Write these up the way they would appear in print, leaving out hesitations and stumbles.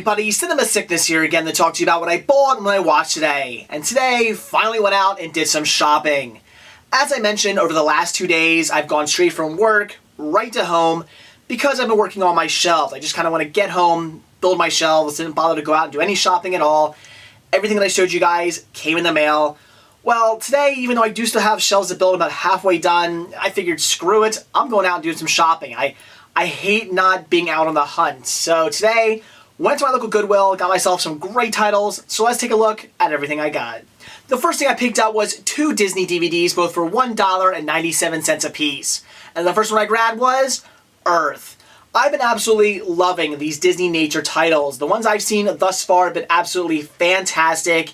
everybody, Cinema Sickness here again to talk to you about what I bought and what I watched today. And today, finally went out and did some shopping. As I mentioned, over the last 2 days, I've gone straight from work right to home because I've been working on my shelves. I just kind of want to get home, build my shelves, didn't bother to go out and do any shopping at all. Everything that I showed you guys came in the mail. Well, today, even though I do still have shelves to build about halfway done, I figured, screw it, I'm going out and doing some shopping. I hate not being out on the hunt. So today, went to my local Goodwill, got myself some great titles, so let's take a look at everything I got. The first thing I picked up was 2 Disney DVDs, both for $1.97 a piece. And the first one I grabbed was Earth. I've been absolutely loving these Disney nature titles. The ones I've seen thus far have been absolutely fantastic.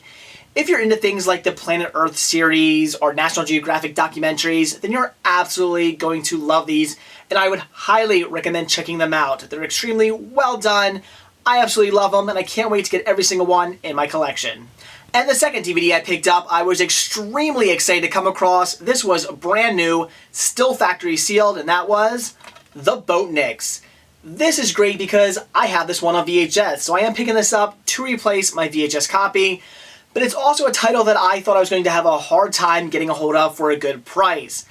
If you're into things like the Planet Earth series or National Geographic documentaries, then you're absolutely going to love these, and I would highly recommend checking them out. They're extremely well done. I absolutely love them, and I can't wait to get every single one in my collection. And the second DVD I picked up, I was extremely excited to come across. This was brand new, still factory sealed, and that was The Boatniks. This is great because I have this one on VHS, so I am picking this up to replace my VHS copy. But it's also a title that I thought I was going to have a hard time getting a hold of for a good price.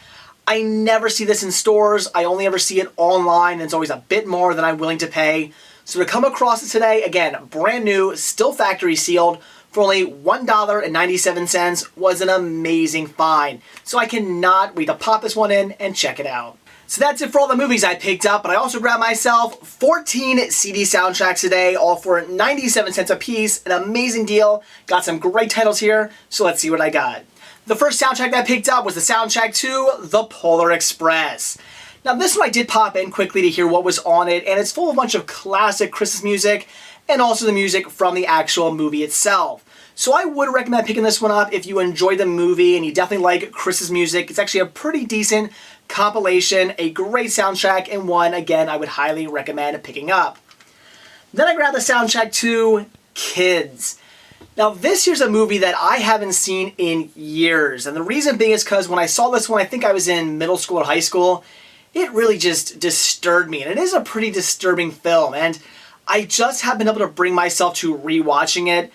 I never see this in stores. I only ever see it online, and it's always a bit more than I'm willing to pay. So to come across it today, again, brand new, still factory sealed, for only $1.97 was an amazing find. So I cannot wait to pop this one in and check it out. So that's it for all the movies I picked up, but I also grabbed myself 14 CD soundtracks today, all for 97 cents a piece. An amazing deal. Got some great titles here, so let's see what I got. The first soundtrack that I picked up was the soundtrack to The Polar Express. Now this one I did pop in quickly to hear what was on it, and it's full of a bunch of classic Christmas music, and also the music from the actual movie itself. So I would recommend picking this one up if you enjoy the movie and you definitely like Christmas music. It's actually a pretty decent compilation, a great soundtrack, and one, again, I would highly recommend picking up. Then I grabbed the soundtrack to Kids. Now this here's a movie that I haven't seen in years, and the reason being is because when I saw this one, I think I was in middle school or high school, it really just disturbed me, and it is a pretty disturbing film, and I just haven't been able to bring myself to rewatching it.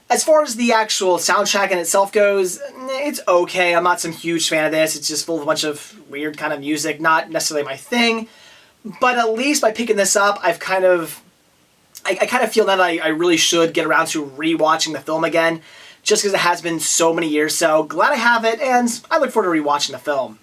As far as the actual soundtrack in itself goes, it's okay. I'm not some huge fan of this. It's just full of a bunch of weird kind of music, not necessarily my thing. But at least by picking this up, I kind of feel that I really should get around to rewatching the film again, just because it has been so many years. So glad I have it, and I look forward to rewatching the film.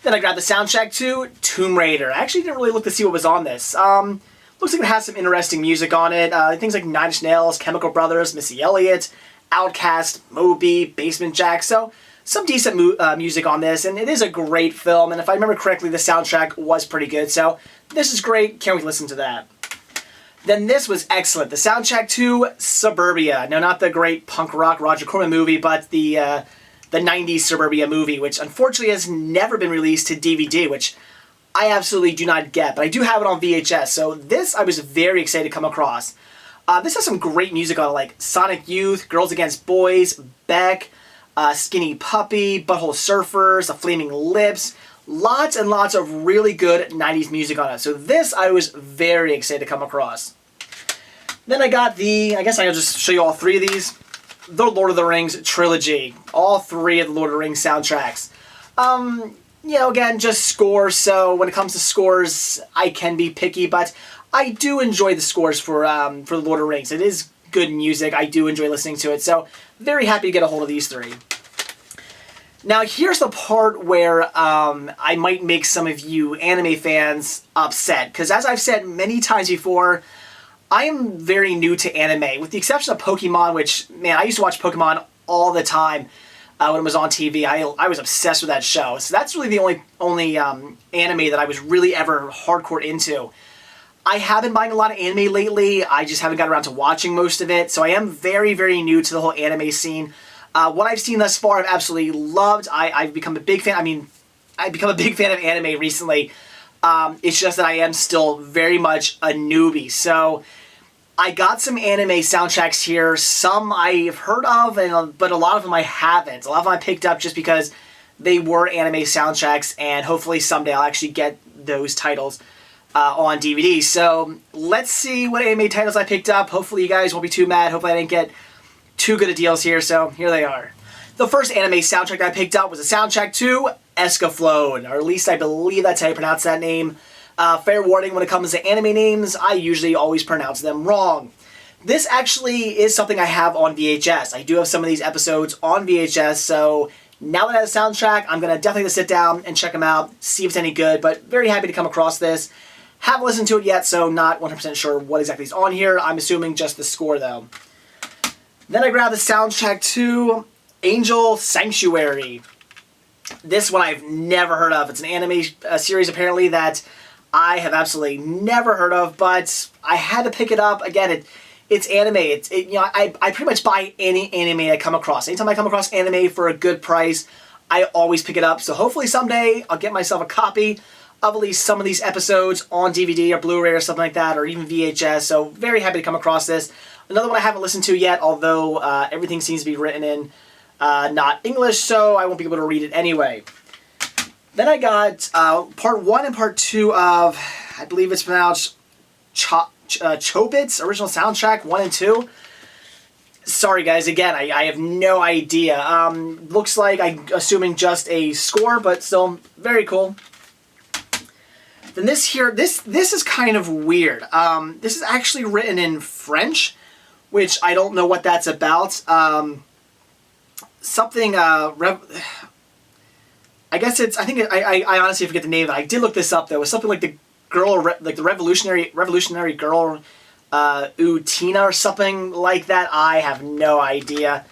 Then I grabbed the soundtrack to Tomb Raider. I actually didn't really look to see what was on this. Looks like it has some interesting music on it. Things like Nine Inch Nails, Chemical Brothers, Missy Elliott, Outkast, Moby, Basement Jaxx. So some decent music on this, and it is a great film. And if I remember correctly, the soundtrack was pretty good. So this is great. Can't wait to listen to that. Then this was excellent. The soundtrack to Suburbia. No, not the great punk rock Roger Corman movie, but the 90s Suburbia movie, which unfortunately has never been released to DVD, which I absolutely do not get, but I do have it on VHS, so this I was very excited to come across. This has some great music on it, like Sonic Youth, Girls Against Boys, Beck, Skinny Puppy, Butthole Surfers, The Flaming Lips. Lots and lots of really good 90s music on it, so this I was very excited to come across. Then I got I guess I'll just show you all 3 of these, the Lord of the Rings trilogy. All 3 of the Lord of the Rings soundtracks. You know, again, just scores, so when it comes to scores, I can be picky, but I do enjoy the scores for the Lord of the Rings. It is good music. I do enjoy listening to it, so very happy to get a hold of these 3. Now, here's the part where I might make some of you anime fans upset, because as I've said many times before, I am very new to anime, with the exception of Pokemon, which, man, I used to watch Pokemon all the time. When it was on TV, I was obsessed with that show. So that's really the only anime that I was really ever hardcore into. I have been buying a lot of anime lately. I just haven't got around to watching most of it. So I am very, very new to the whole anime scene. What I've seen thus far, I've absolutely loved. I've become a big fan. I mean, I've become a big fan of anime recently. It's just that I am still very much a newbie. So I got some anime soundtracks here. Some I've heard of, but a lot of them I haven't. A lot of them I picked up just because they were anime soundtracks, and hopefully someday I'll actually get those titles. on DVD. So let's see what anime titles I picked up. Hopefully you guys won't be too mad. Hopefully I didn't get too good of deals here. So here they are. The first anime soundtrack that I picked up was a soundtrack to Escaflowne, or at least I believe that's how you pronounce that name. Fair warning, when it comes to anime names, I usually always pronounce them wrong. This actually is something I have on VHS. I do have some of these episodes on VHS, so now that I have a soundtrack, I'm going to definitely sit down and check them out, see if it's any good, but very happy to come across this. Haven't listened to it yet, so not 100% sure what exactly is on here. I'm assuming just the score, though. Then I grabbed the soundtrack to Angel Sanctuary. This one I've never heard of. It's an anime series, apparently, that I have absolutely never heard of, but I had to pick it up. Again, it's anime. I pretty much buy any anime I come across. Anytime I come across anime for a good price, I always pick it up. So hopefully someday I'll get myself a copy of at least some of these episodes on DVD or Blu-ray or something like that, or even VHS. So very happy to come across this. Another one I haven't listened to yet, although everything seems to be written in not English, so I won't be able to read it anyway. Then I got part 1 and part 2 of, I believe it's pronounced Chobits, original soundtrack 1 and 2. Sorry guys, again, I have no idea. Looks like, I'm assuming just a score, but still very cool. Then this here, this is kind of weird. This is actually written in French, which I don't know what that's about. Something, I guess it's, I honestly forget the name of it. I did look this up though. It was something like the girl, like the revolutionary girl, Utina or something like that. I have no idea.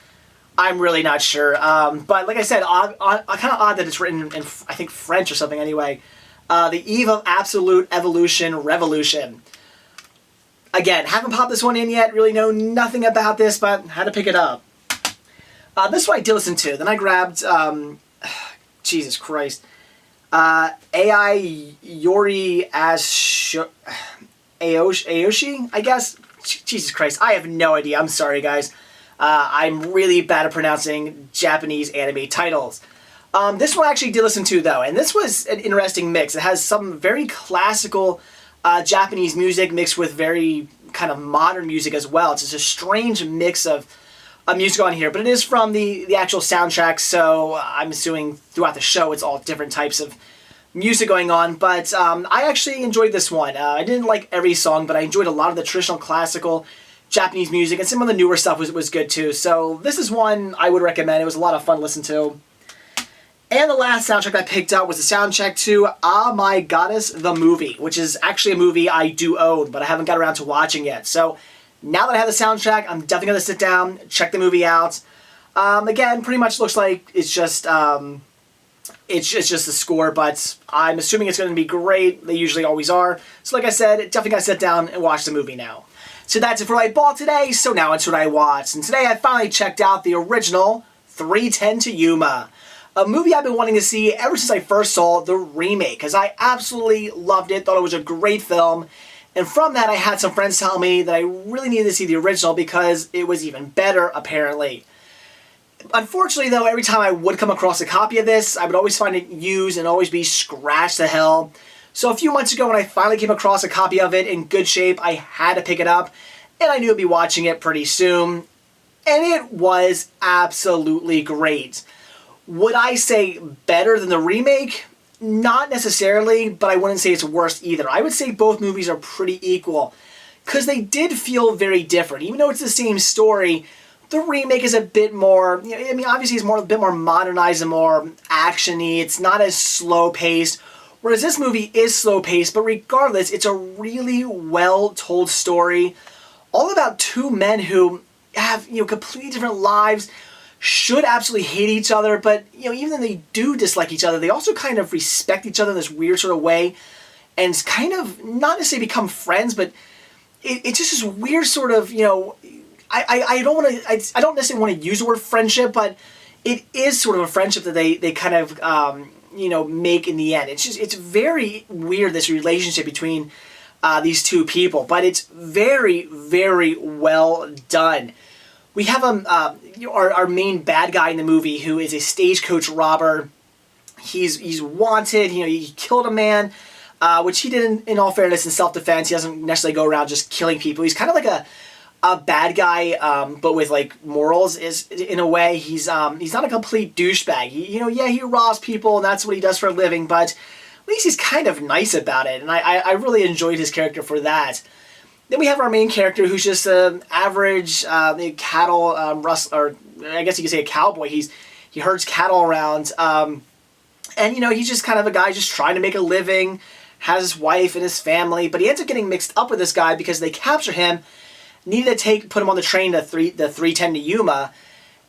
I'm really not sure. But like I said, kind of odd that it's written in, I think, French or something anyway. The Eve of Absolute Evolution Revolution. Again, haven't popped this one in yet. Really know nothing about this, but had to pick it up. This one I did listen to. Then I grabbed, Jesus Christ, AI Yori Aoshi, I guess? Jesus Christ, I have no idea. I'm sorry, guys. I'm really bad at pronouncing Japanese anime titles. This one I actually did listen to, though, and this was an interesting mix. It has some very classical Japanese music mixed with very kind of modern music as well. It's just a strange mix of music on here, but it is from the actual soundtrack, so I'm assuming throughout the show it's all different types of music going on, but I actually enjoyed this one. I didn't like every song, but I enjoyed a lot of the traditional classical Japanese music, and some of the newer stuff was good too, so this is one I would recommend. It was a lot of fun to listen to. And the last soundtrack I picked up was the soundtrack to Ah My Goddess, the movie, which is actually a movie I do own, but I haven't got around to watching yet, so now that I have the soundtrack, I'm definitely going to sit down, check the movie out. Again, pretty much looks like it's just a score, but I'm assuming it's going to be great. They usually always are. So like I said, definitely got to sit down and watch the movie now. So that's it for what I bought today, so now it's what I watched. And today I finally checked out the original 3:10 to Yuma, a movie I've been wanting to see ever since I first saw the remake, because I absolutely loved it, thought it was a great film. And from that, I had some friends tell me that I really needed to see the original because it was even better, apparently. Unfortunately, though, every time I would come across a copy of this, I would always find it used and always be scratched to hell. So a few months ago, when I finally came across a copy of it in good shape, I had to pick it up, and I knew I'd be watching it pretty soon. And it was absolutely great. Would I say better than the remake? Not necessarily, but I wouldn't say it's worse either. I would say both movies are pretty equal, because they did feel very different. Even though it's the same story, the remake is a bit more, I mean, obviously it's a bit more modernized and more action-y. It's not as slow-paced, whereas this movie is slow-paced, but regardless, it's a really well-told story, all about two men who have, completely different lives, should absolutely hate each other, but even though they do dislike each other, they also kind of respect each other in this weird sort of way, and kind of not necessarily become friends, but it's just this weird sort of I don't necessarily want to use the word friendship, but it is sort of a friendship that they kind of make in the end. It's very weird, this relationship between these two people, but it's very, very well done. We have our main bad guy in the movie, who is a stagecoach robber. He's wanted. He killed a man. which he did in all fairness in self-defense. He doesn't necessarily go around just killing people. He's kind of like a bad guy, but with like morals. Is in a way he's not a complete douchebag. He robs people and that's what he does for a living, but at least he's kind of nice about it, and I really enjoyed his character for that. Then we have our main character who's just an average cattle rustler, or I guess you could say a cowboy. He herds cattle around, and he's just kind of a guy just trying to make a living, has his wife and his family, but he ends up getting mixed up with this guy because they capture him, needed to put him on the train to the 310 to Yuma,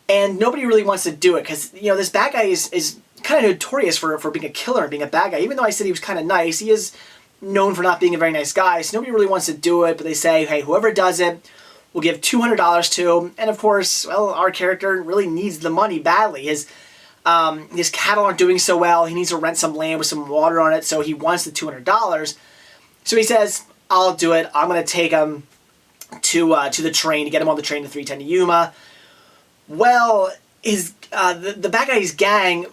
and nobody really wants to do it because this bad guy is kind of notorious for being a killer and being a bad guy. Even though I said he was kind of nice, he is known for not being a very nice guy, so nobody really wants to do it, but they say, hey, whoever does it, we'll give $200 to. And of course, well, our character really needs the money badly. His cattle aren't doing so well. He needs to rent some land with some water on it, so he wants the $200. So he says, I'll do it. I'm going to take him to the train, to get him on the train to 310 to Yuma. Well, the bad guy's gang,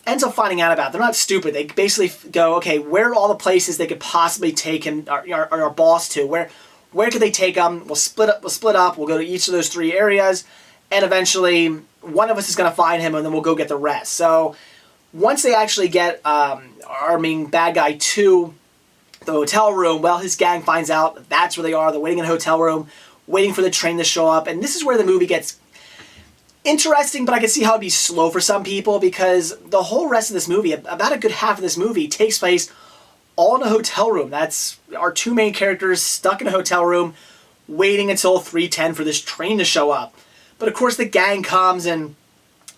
ends up finding out about it. They're not stupid. They basically go, okay, where are all the places they could possibly take him, our boss to? Where could they take him? We'll split up. We'll go to each of those 3 areas, and eventually one of us is going to find him, and then we'll go get the rest. So once they actually get our main bad guy to the hotel room, well, his gang finds out that's where they are. They're waiting in a hotel room, waiting for the train to show up, and this is where the movie gets interesting, but I can see how it'd be slow for some people because the whole rest of this movie, about a good half of this movie, takes place all in a hotel room. That's our 2 main characters stuck in a hotel room waiting until 3:10 for this train to show up. But of course the gang comes and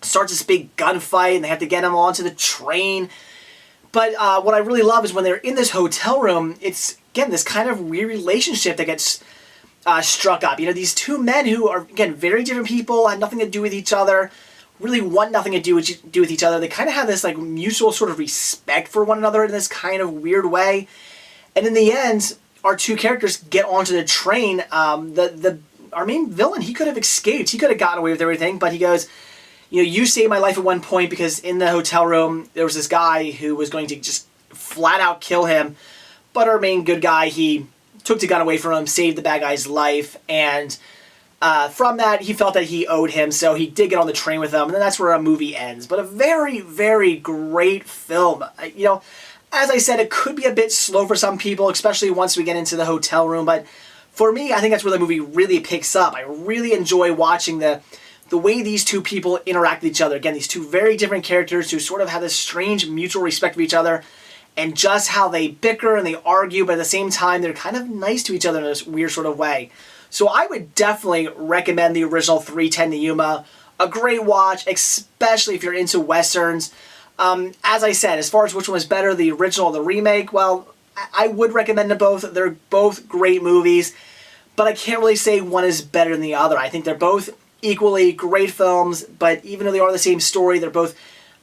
starts this big gunfight and they have to get them onto the train. But what I really love is when they're in this hotel room, it's, again, this kind of weird relationship that gets struck up. These 2 men who are, again, very different people, have nothing to do with each other, really want nothing to do with each other. They kind of have this like mutual sort of respect for one another in this kind of weird way. And in the end, our 2 characters get onto the train. Our main villain, he could have escaped. He could have gotten away with everything, but he goes, you saved my life at one point because in the hotel room, there was this guy who was going to just flat out kill him. But our main good guy, he took the gun away from him, saved the bad guy's life, and from that, he felt that he owed him, so he did get on the train with him, and then that's where our movie ends. But a very, very great film. As I said, it could be a bit slow for some people, especially once we get into the hotel room, but for me, I think that's where the movie really picks up. I really enjoy watching the way these 2 people interact with each other. Again, these 2 very different characters who sort of have this strange mutual respect for each other, and just how they bicker and they argue, but at the same time, they're kind of nice to each other in this weird sort of way. So I would definitely recommend the original 310 to Yuma. A great watch, especially if you're into Westerns. As I said, as far as which one was better, the original or the remake, well, I would recommend them both. They're both great movies, but I can't really say one is better than the other. I think they're both equally great films, but even though they are the same story, they're both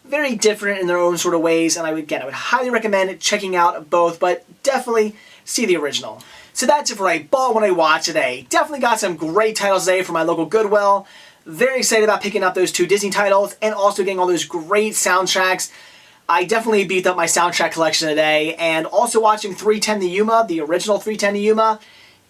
very different in their own sort of ways, and I would highly recommend checking out both, but definitely see the original. So that's it for what I bought when I watched today. Definitely got some great titles today from my local Goodwill. Very excited about picking up those 2 Disney titles and also getting all those great soundtracks. I definitely beefed up my soundtrack collection today, and also watching 310 to Yuma, the original 310 to Yuma.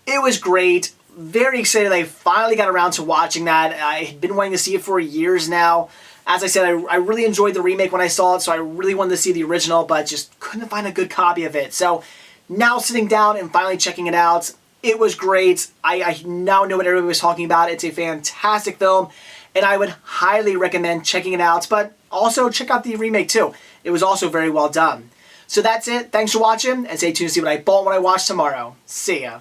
It was great. Very excited I finally got around to watching that. I had been wanting to see it for years now. As I said, I really enjoyed the remake when I saw it, so I really wanted to see the original, but just couldn't find a good copy of it. So now sitting down and finally checking it out, it was great. I now know what everybody was talking about. It's a fantastic film, and I would highly recommend checking it out, but also check out the remake too. It was also very well done. So that's it. Thanks for watching, and stay tuned to see what I bought when I watch tomorrow. See ya.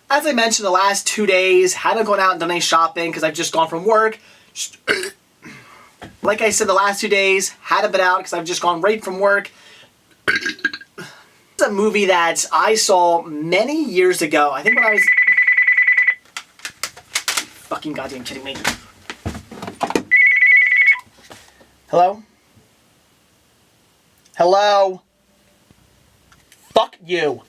As I mentioned, the last 2 days, hadn't gone out and done any shopping because I've just gone from work. Like I said, the last 2 days, hadn't been out because I've just gone right from work. It's a movie that I saw many years ago. I think when I was... Fucking goddamn kidding me. Hello? Hello? Fuck you.